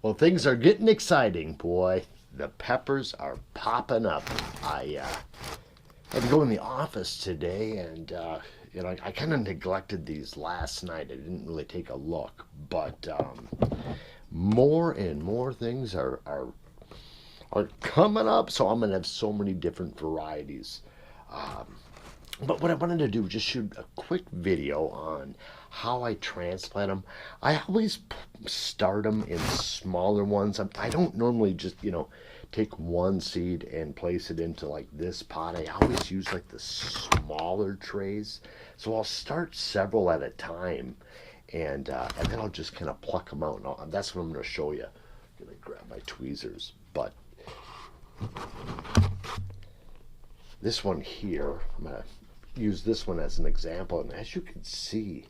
Well, things are getting exciting, boy. The peppers are popping up. I had to go in the office today, and I kind of neglected these last night. I didn't really take a look, but more and more things are coming up. So I'm gonna have so many different varieties. Um, but what I wanted to do was just shoot a quick video on how I transplant them. I always start them in smaller ones. I don't normally just, take one seed and place it into like this pot. I always use like the smaller trays. So I'll start several at a time, and then I'll just kind of pluck them out. And that's what I'm going to show you. I'm going to grab my tweezers. But this one here, I'm going to use this one as an example. And as you can see,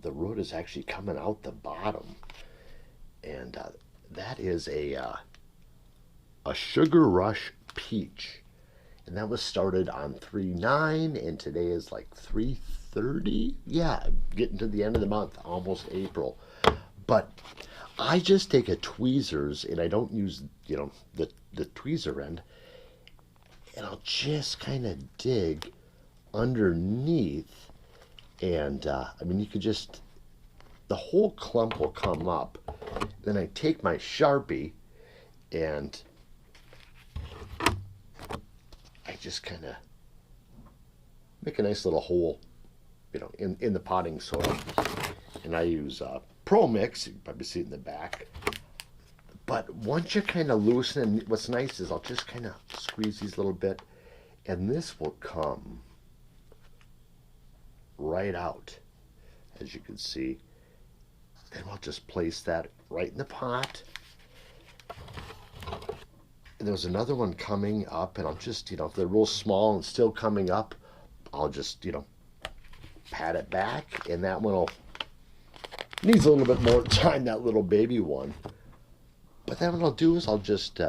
the root is actually coming out the bottom. And that is a Sugar Rush peach. And that was started on 3/9, and today is like 3/30. Yeah, getting to the end of the month, almost April. But I just take a tweezers, and I don't use, the tweezer end, and I'll just kind of dig underneath. And you could just, the whole clump will come up. Then I take my Sharpie and I just kind of make a nice little hole, in the potting soil. And I use Pro Mix. You can probably see it in the back. But once you kind of loosen, and what's nice is I'll just kind of squeeze these a little bit, and this will come right out, as you can see. Then I'll just place that right in the pot. And there's another one coming up, and I'll just, if they're real small and still coming up, I'll just, pat it back, and that one needs a little bit more time, that little baby one. But then what I'll do is I'll just,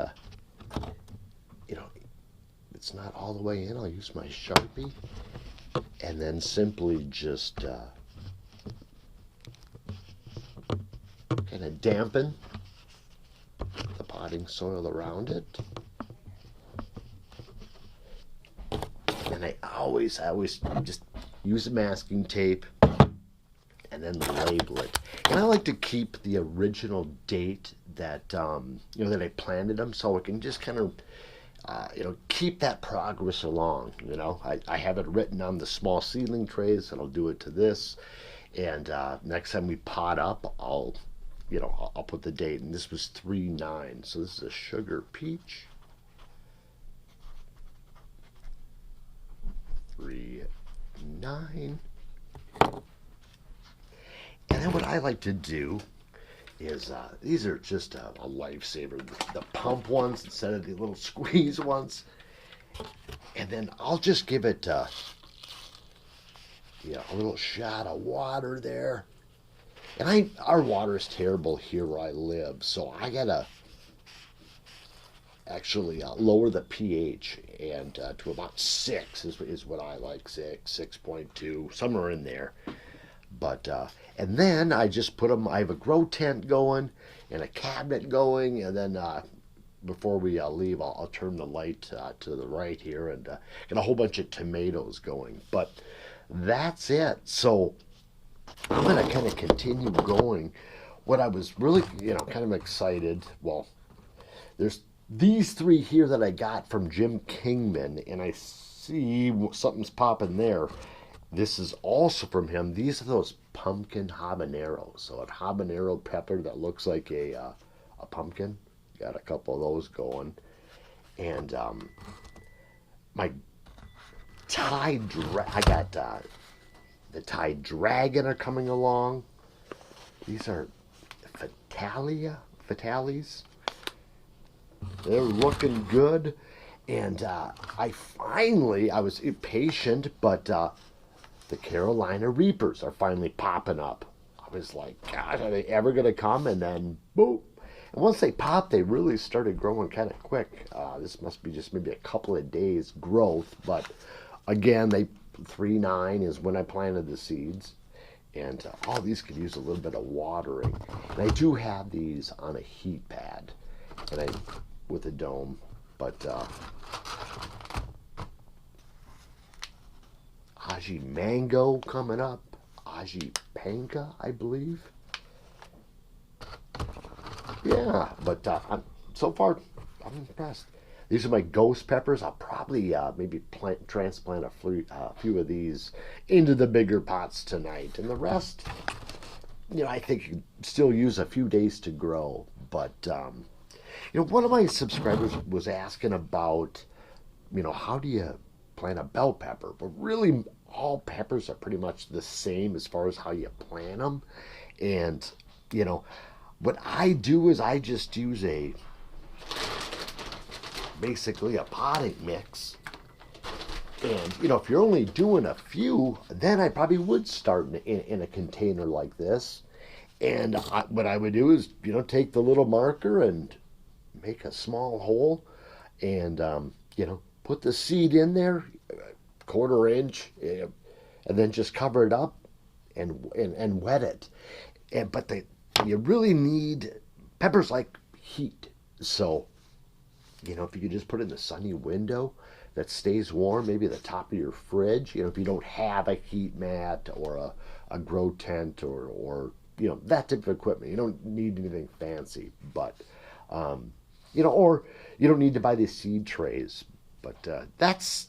it's not all the way in, I'll use my Sharpie, and then simply just kind of dampen the potting soil around it. And I always just use a masking tape and then label it. And I like to keep the original date that that I planted them, so I can just kind of keep that progress along. I have it written on the small seedling trays, and I'll do it to this. And next time we pot up, I'll put the date, and this was 3/9. So this is a sugar peach. 3/9. And then what I like to do is, these are just a lifesaver. The pump ones instead of the little squeeze ones. And then I'll just give it a little shot of water there. And our water is terrible here where I live, so I gotta actually lower the pH and to about 6 is what I like. 6.2, somewhere in there. But and then I just put them. I have a grow tent going and a cabinet going, and then before we leave, I'll turn the light to the right here and get a whole bunch of tomatoes going. But that's it. So I'm going to kind of continue going. What I was really, kind of excited, well, there's these 3 here that I got from Jim Kingman, and I see something's popping there. This is also from him. These are those pumpkin habaneros. So a habanero pepper that looks like a pumpkin. Got a couple of those going. And my I got the Thai dragon are coming along. These are Fatales. They're looking good. And I was impatient, but the Carolina Reapers are finally popping up. I was like, gosh, are they ever going to come? And then, boom. And once they popped, they really started growing kind of quick. This must be just maybe a couple of days growth. But again, 3/9 is when I planted the seeds. And all these could use a little bit of watering. And I do have these on a heat pad, and with a dome, but Aji Mango coming up, Aji Panka, I believe. Yeah, but so far I'm impressed. These are my ghost peppers. I'll probably maybe transplant a few of these into the bigger pots tonight, and the rest, I think you still use a few days to grow. But one of my subscribers was asking about, how do you plant a bell pepper? But really, all peppers are pretty much the same as far as how you plant them. And what I do is I just use basically a potting mix. And if you're only doing a few, then I probably would start in a container like this. And what I would do is take the little marker and make a small hole, and put the seed in there, 1/4 inch, and then just cover it up and wet it. But you really need peppers like heat, so if you could just put it in the sunny window that stays warm, maybe the top of your fridge, if you don't have a heat mat or a grow tent or that type of equipment, you don't need anything fancy, but or you don't need to buy these seed trays. But that's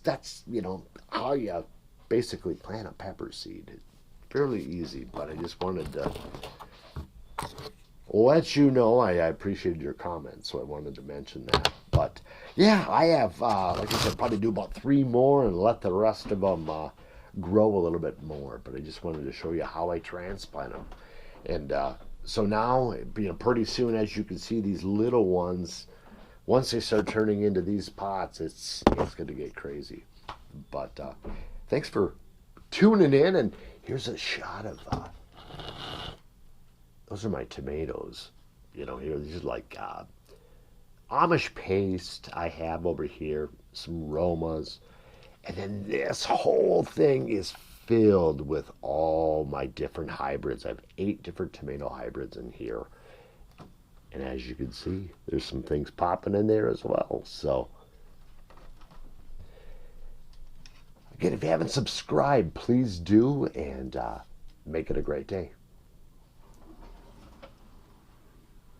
how you basically plant a pepper seed. It's fairly easy, but I just wanted to let you know I appreciated your comments, so I wanted to mention that. But yeah, I have, like I said, probably do about 3 more and let the rest of them grow a little bit more. But I just wanted to show you how I transplant them. And so now, pretty soon, as you can see, these little ones, once they start turning into these pots, it's going to get crazy. But thanks for tuning in, and here's a shot of those are my tomatoes. Here, these are like Amish paste I have over here, some Romas, and then this whole thing is filled with all my different hybrids. I have 8 different tomato hybrids in here. And as you can see, there's some things popping in there as well. So, again, if you haven't subscribed, please do, and make it a great day.